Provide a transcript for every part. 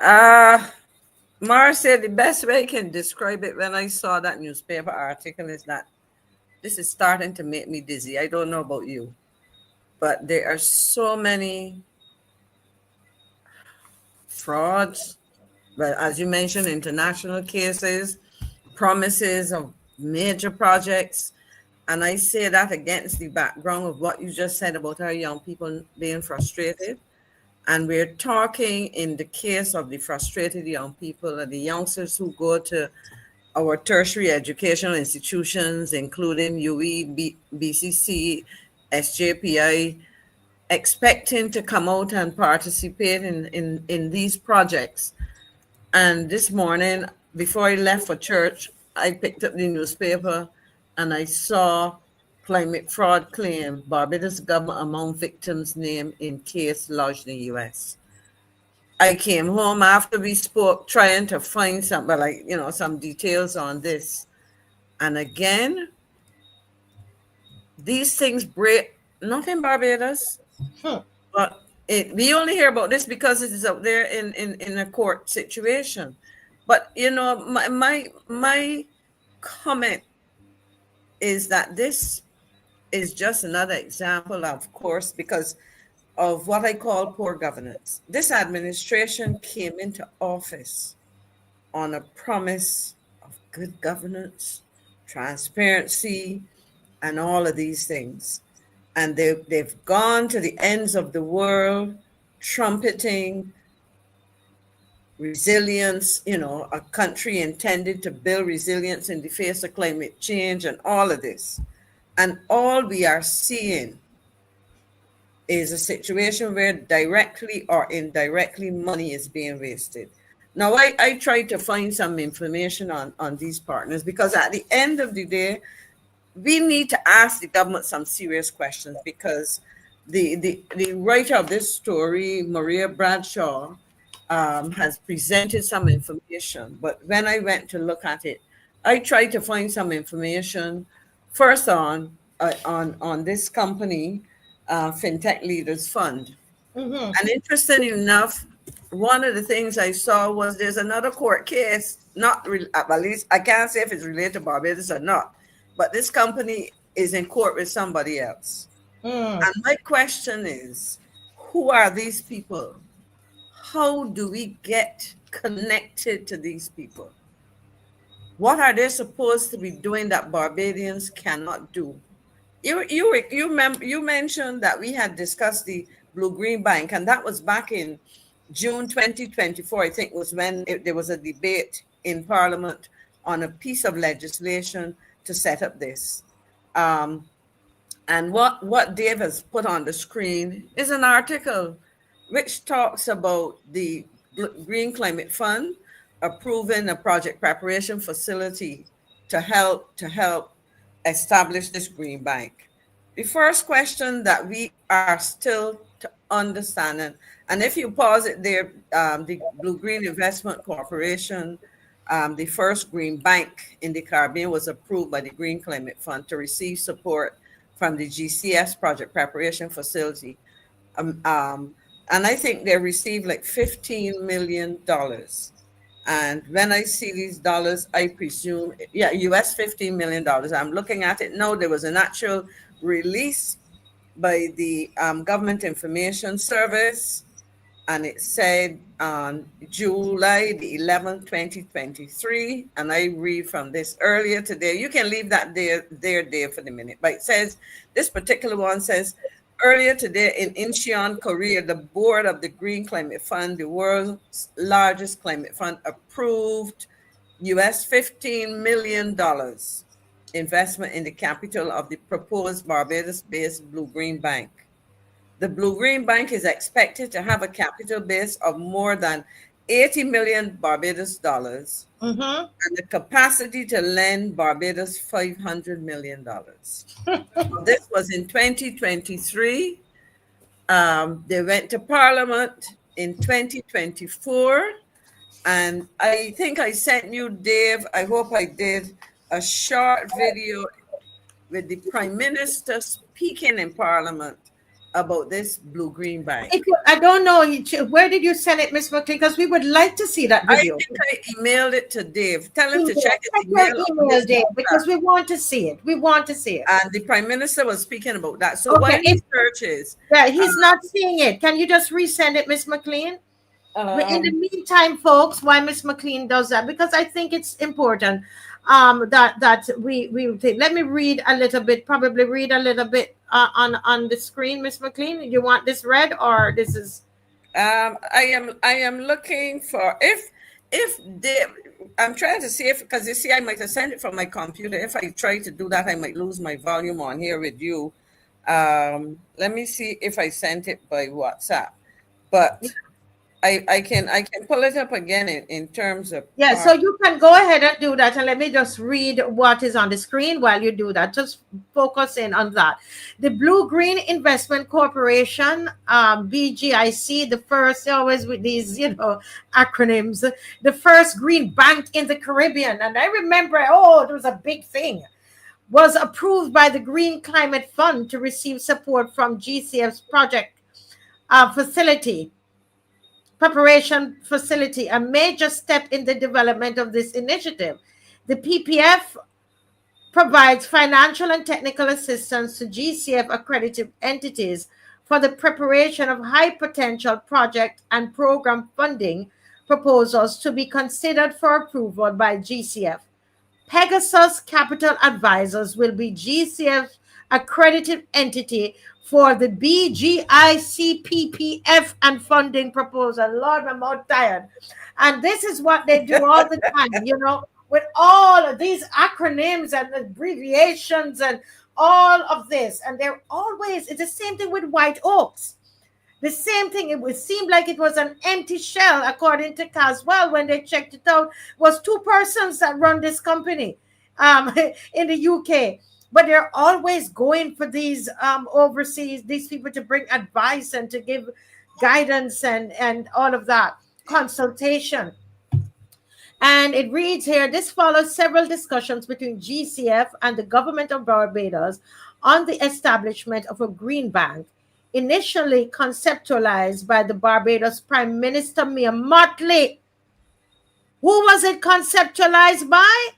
Uh, Marcia, the best way I can describe it when I saw that newspaper article is that this is starting to make me dizzy. I don't know about you, but there are so many frauds. But as you mentioned, international cases, promises of major projects. And I say that against the background of what you just said about our young people being frustrated. And we're talking in the case of the frustrated young people and the youngsters who go to our tertiary educational institutions, including UE, BCC, SJPI, expecting to come out and participate in these projects. And this morning, before I left for church, I picked up the newspaper and I saw climate fraud claim Barbados government among victims named in case lodged in the US. I came home after we spoke trying to find some, but like, some details on this. And again, these things break, not in Barbados, but we only hear about this because it is out there in a court situation. But my comment is that this is just another example, of course, because of what I call poor governance. This administration came into office on a promise of good governance, transparency, and all of these things. And they've gone to the ends of the world trumpeting resilience, a country intended to build resilience in the face of climate change and all of this. And all we are seeing is a situation where directly or indirectly money is being wasted. Now, I tried to find some information on these partners because at the end of the day, we need to ask the government some serious questions because the writer of this story, Maria Bradshaw, has presented some information. But when I went to look at it, I tried to find some information first on this company, FinTech Leaders Fund. And interesting enough, one of the things I saw was there's another court case, at least I can't say if it's related to Barbados or not, but this company is in court with somebody else. And my question is, who are these people? How do we get connected to these people? What are they supposed to be doing that Barbadians cannot do? You mentioned that we had discussed the Blue Green Bank, and that was back in June 2024. I think was when there was a debate in Parliament on a piece of legislation to set up this. And what Dave has put on the screen is an article which talks about the Green Climate Fund approving a project preparation facility to help establish this green bank. The first question that we are still to understand, and if you pause it there, the Blue Green Investment Corporation, the first green bank in the Caribbean, was approved by the Green Climate Fund to receive support from the GCS project preparation facility. And I think they received like $15 million. And when I see these dollars, I presume, US $15 million. I'm looking at it now. There was an actual release by the Government Information Service, and it said on July the 11th, 2023. And I read from this earlier today. You can leave that there for the minute. But it says, this particular one says, earlier today in Incheon, Korea, the board of the Green Climate Fund, the world's largest climate fund, approved US $15 million investment in the capital of the proposed Barbados-based Blue Green Bank. The Blue Green Bank is expected to have a capital base of more than 80 million Barbados dollars and the capacity to lend Barbados $500 million. This was in 2023. They went to Parliament in 2024. And I think I sent you, Dave, I hope I did, a short video with the Prime Minister speaking in Parliament about this blue-green bank. I don't know. Where did you send it, Miss McClean? Because we would like to see that I video. think I emailed it to Dave. Tell him to Check check his your email. email, Dave, because we want to see it. We want to see it. And the Prime Minister was speaking about that. So Okay, while he searches, yeah, he's not seeing it. Can you just resend it, Miss McClean? But in the meantime, folks, why Miss McClean does that, because I think it's important that we let me read a little bit, probably read a little bit on the screen, Miss McClean. You want this read, or this is? I am looking for if they, I'm trying to see if, because you see I might have sent it from my computer. If I try to do that, I might lose my volume on here with you. Let me see if I sent it by WhatsApp, but I can pull it up again in terms of So you can go ahead and do that, and let me just read what is on the screen while you do that. Just focus in on that. The Blue Green Investment Corporation, BGIC, the first, always with these acronyms, the first green bank in the Caribbean. And I remember, it was a big thing. Was approved by the Green Climate Fund to receive support from GCF's project preparation facility, a major step in the development of this initiative. The PPF provides financial and technical assistance to GCF accredited entities for the preparation of high potential project and program funding proposals to be considered for approval by GCF. Pegasus Capital Advisors will be GCF's accredited entity for the BGICPPF and funding proposal. Lord, I'm all tired. And this is what they do all the time, with all of these acronyms and abbreviations and all of this. And they're always, it's the same thing with White Oaks. The same thing, it would seem like it was an empty shell, according to Caswell, when they checked it out, was 2 persons that run this company in the UK. But they're always going for these overseas, these people to bring advice and to give guidance and all of that, consultation. And it reads here, this follows several discussions between GCF and the government of Barbados on the establishment of a green bank, initially conceptualized by the Barbados Prime Minister Mia Mottley. Who was it conceptualized by?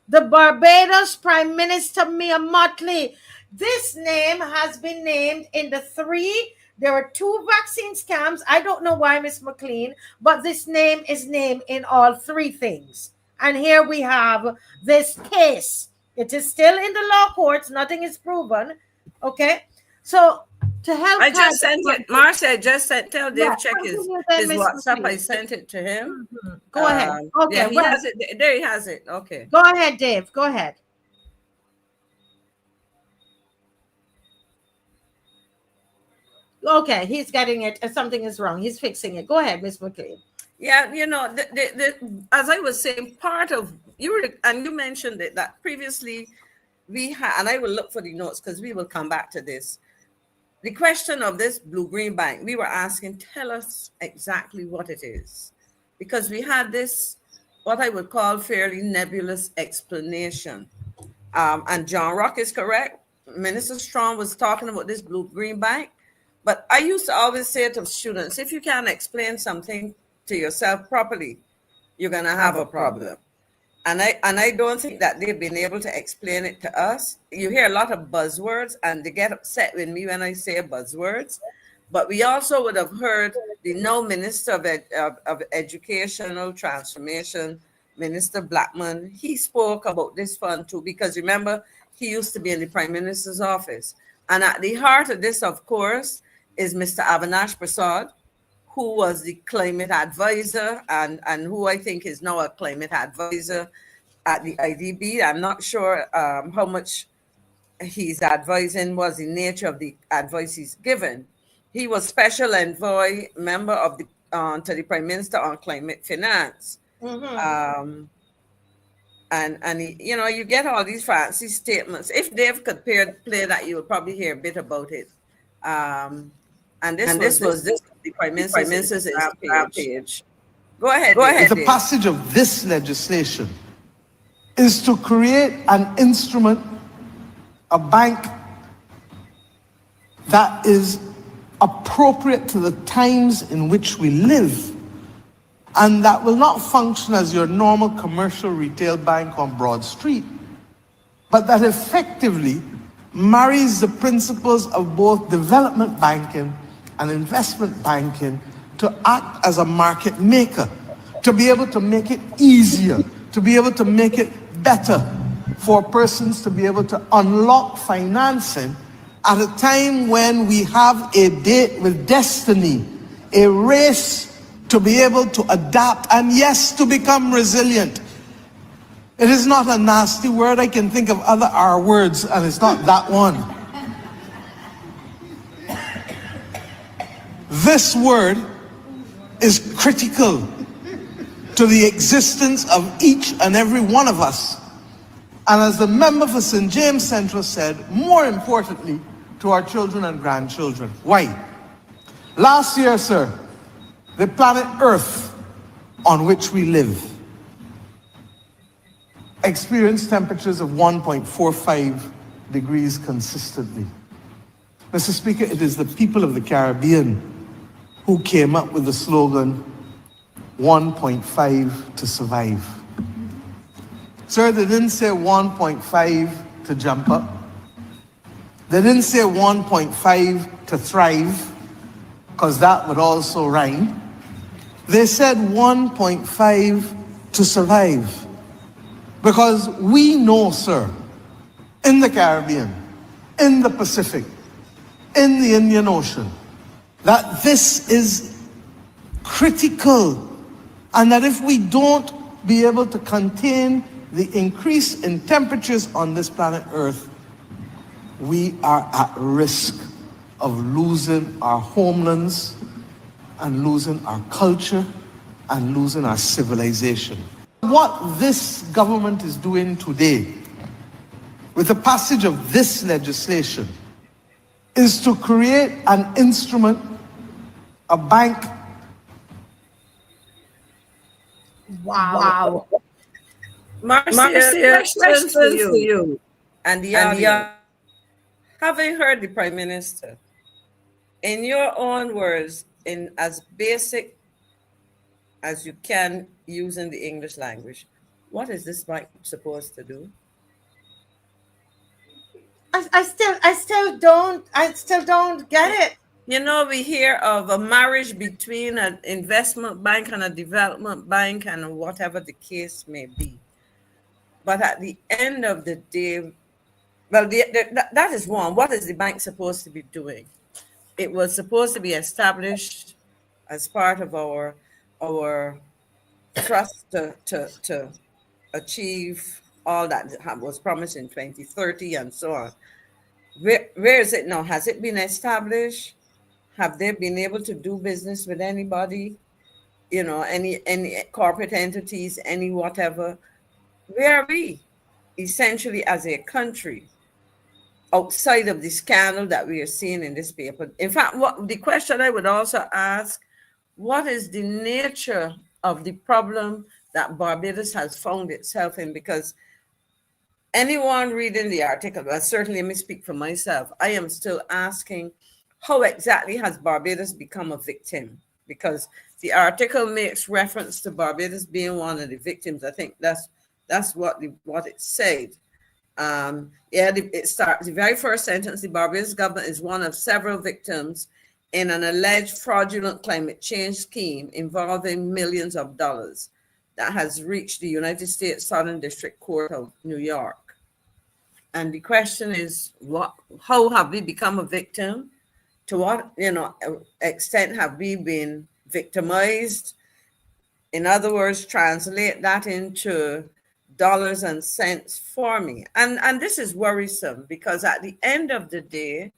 The Barbados Prime Minister Mia Mottley. This name has been named in the 3. There are 2 vaccine scams. I don't know why, Miss McClean, but this name is named in all 3 things. And here we have this case. It is still in the law courts. Nothing is proven. Okay. So to help, I just sent it. Marcia, I just sent. Tell Dave check his WhatsApp. I sent it to him. Go ahead. Okay, yeah, he has it. There he has it. Okay. Go ahead, Dave. Go ahead. Okay, he's getting it. Something is wrong. He's fixing it. Go ahead, Miss McClean. Yeah, as I was saying, part of you mentioned it that previously we had, and I will look for the notes because we will come back to this. The question of this blue-green bank, we were asking, tell us exactly what it is. Because we had this, what I would call fairly nebulous explanation. And John Rock is correct. Minister Strong was talking about this blue-green bank. But I used to always say to students, if you can't explain something to yourself properly, you're going to have a problem. And I don't think that they've been able to explain it to us. You hear a lot of buzzwords, and they get upset with me when I say buzzwords. But we also would have heard the now Minister of Educational Transformation, Minister Blackman. He spoke about this fund too, because remember, he used to be in the Prime Minister's office. And at the heart of this, of course, is Mr. Avinash Prasad, who was the climate advisor and who I think is now a climate advisor at the IDB. I'm not sure how much he's advising was the nature of the advice he's given. He was special envoy member of the to the Prime Minister on climate finance. Mm-hmm. And he, you get all these fancy statements. If Dave could play that, you would probably hear a bit about it. And this was the Prime Minister's page. Go ahead. The Dave. Passage of this legislation is to create an instrument, a bank, that is appropriate to the times in which we live, and that will not function as your normal commercial retail bank on Broad Street, but that effectively marries the principles of both development banking and investment banking to act as a market maker, to be able to make it easier, to be able to make it better for persons to be able to unlock financing at a time when we have a date with destiny, a race to be able to adapt and, yes, to become resilient. It is not a nasty word. I can think of other R words, and it's not that one. This word is critical to the existence of each and every one of us. And as the member for St. James Central said, more importantly, to our children and grandchildren. Why? Last year, sir, the planet Earth on which we live experienced temperatures of 1.45 degrees consistently. Mr. Speaker, it is the people of the Caribbean who came up with the slogan, 1.5 to survive. Sir, they didn't say 1.5 to jump up. They didn't say 1.5 to thrive, because that would also rhyme. They said 1.5 to survive. Because we know, sir, in the Caribbean, in the Pacific, in the Indian Ocean, that this is critical, and that if we don't be able to contain the increase in temperatures on this planet Earth, we are at risk of losing our homelands and losing our culture and losing our civilization. What this government is doing today with the passage of this legislation is to create an instrument, a bank. Wow. Marcia, questions to you and the audience. Having heard the Prime Minister, in your own words, in as basic as you can using the English language, what is this bank supposed to do? I still don't get it. You know, we hear of a marriage between an investment bank and a development bank and whatever the case may be. But at the end of the day, well, that is one. What is the bank supposed to be doing? It was supposed to be established as part of our trust to achieve all that was promised in 2030 and so on. Where is it now? Has it been established? Have they been able to do business with anybody? You know, any corporate entities, any whatever? Where are we essentially as a country outside of the scandal that we are seeing in this paper? In fact, what the question I would also ask, what is the nature of the problem that Barbados has found itself in? Because anyone reading the article, well, certainly let me speak for myself, I am still asking, how exactly has Barbados become a victim? Because the article makes reference to Barbados being one of the victims. I think that's what it said. It starts, the very first sentence, the Barbados government is one of several victims in an alleged fraudulent climate change scheme involving millions of dollars that has reached the United States Southern District Court of New York. And the question is, how have we become a victim? To what extent have we been victimized? In other words, translate that into dollars and cents for me. And this is worrisome, because at the end of the day,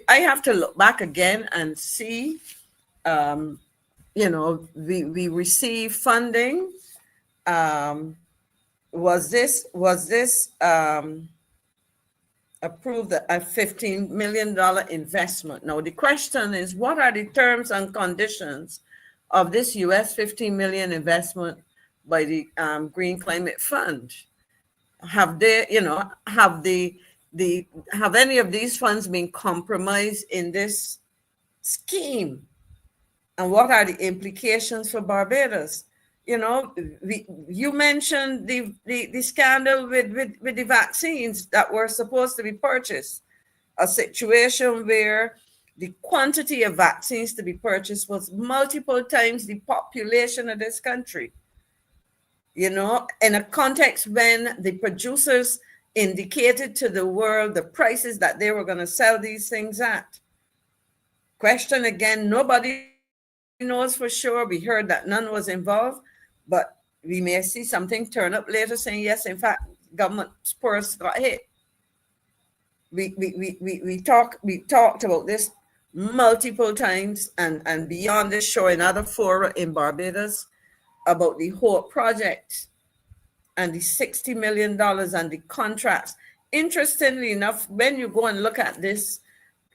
I have to look back again and see, we receive funding. Was this approved a $15 million investment? Now, the question is, what are the terms and conditions of this US $15 million investment by the Green Climate Fund? Have the have any of these funds been compromised in this scheme? And what are the implications for Barbados? You mentioned the scandal with the vaccines that were supposed to be purchased, a situation where the quantity of vaccines to be purchased was multiple times the population of this country. In a context when the producers indicated to the world the prices that they were going to sell these things at. Question again, nobody knows for sure. We heard that none was involved, but we may see something turn up later saying, yes, in fact, government's purse got hit. We talked about this multiple times and beyond this show in other fora in Barbados about the whole project and the $60 million and the contracts. Interestingly enough, when you go and look at this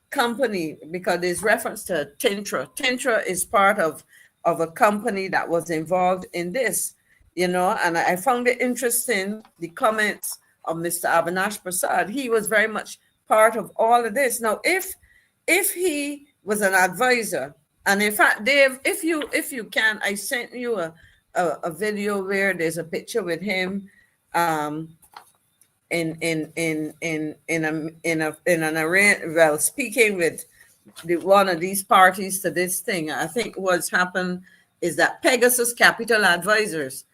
company, because there's reference to Tintra is part of a company that was involved in this, and I found it interesting, the comments of Mr. Avinash Prasad. He was very much part of all of this. Now, if he was an advisor, and in fact, Dave, if you can, I sent you a video where there's a picture with him speaking with one of these parties to this thing. I think what's happened is that Pegasus Capital Advisors,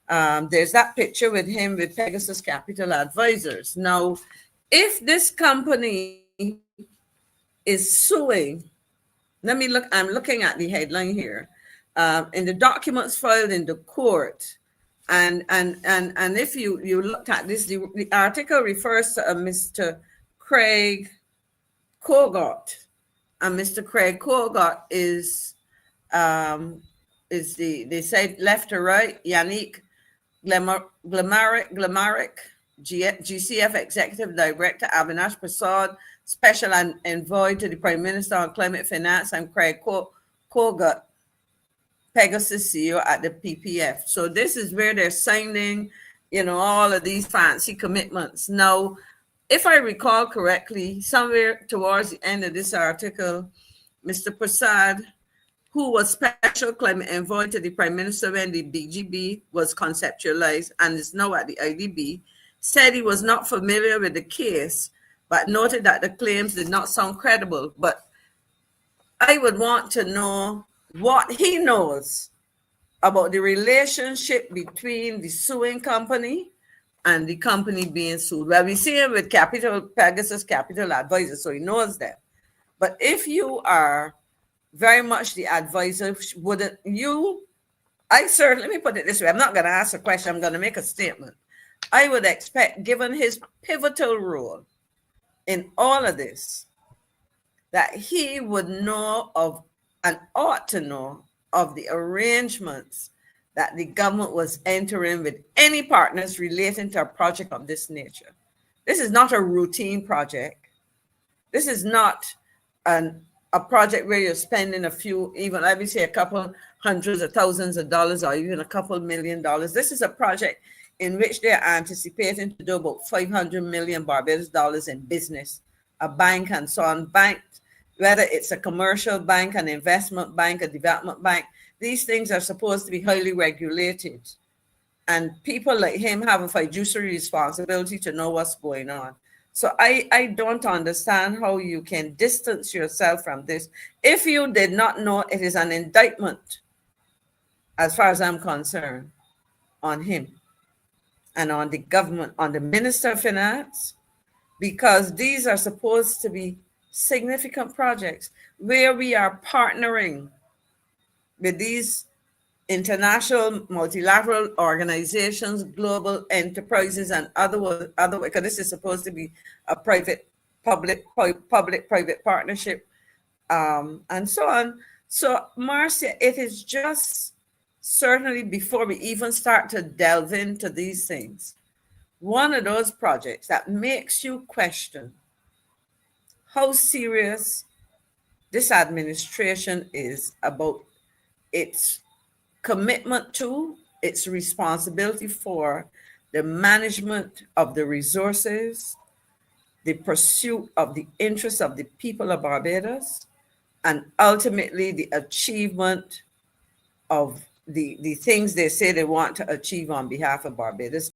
there's that picture with him with Pegasus Capital Advisors. Now, if this company is suing, I'm looking at the headline here, in the documents filed in the court. And if you looked at this, the article refers to Mr. Craig Kogot, and Mr. Craig Kogot is they say left to right, Yannick Glamaric, GCF Executive Director, Avinash Prasad, Special Envoy to the Prime Minister on Climate Finance, and Craig Kogot, Pegasus CEO at the PPF. So this is where they're signing, all of these fancy commitments. Now, if I recall correctly, somewhere towards the end of this article, Mr. Prasad, who was special climate envoy to the Prime Minister when the BGB was conceptualized and is now at the IDB, said he was not familiar with the case, but noted that the claims did not sound credible. But I would want to know what he knows about the relationship between the suing company and the company being sued. Well, we see him with Pegasus Capital Advisors, so he knows them. But if you are very much the advisor, wouldn't you? Let me put it this way. I'm not going to ask a question. I'm going to make a statement. I would expect, given his pivotal role in all of this, that he would know of and ought to know of the arrangements that the government was entering with any partners relating to a project of this nature. This is not a routine project. This is not a project where you're spending a few, even let me say a couple hundreds of thousands of dollars or even a couple $1 million. This is a project in which they're anticipating to do about 500 million Barbados dollars in business, a bank and so on. Bank, whether it's a commercial bank, an investment bank, a development bank, these things are supposed to be highly regulated. And people like him have a fiduciary responsibility to know what's going on. So I don't understand how you can distance yourself from this. If you did not know, it is an indictment, as far as I'm concerned, on him and on the government, on the Minister of Finance, because these are supposed to be significant projects where we are partnering with these international multilateral organizations, global enterprises, and other because this is supposed to be a public private partnership, and so on. So Marcia, it is just certainly, before we even start to delve into these things, one of those projects that makes you question how serious this administration is about its commitment to, its responsibility for the management of the resources, the pursuit of the interests of the people of Barbados, and ultimately the achievement of the things they say they want to achieve on behalf of Barbados.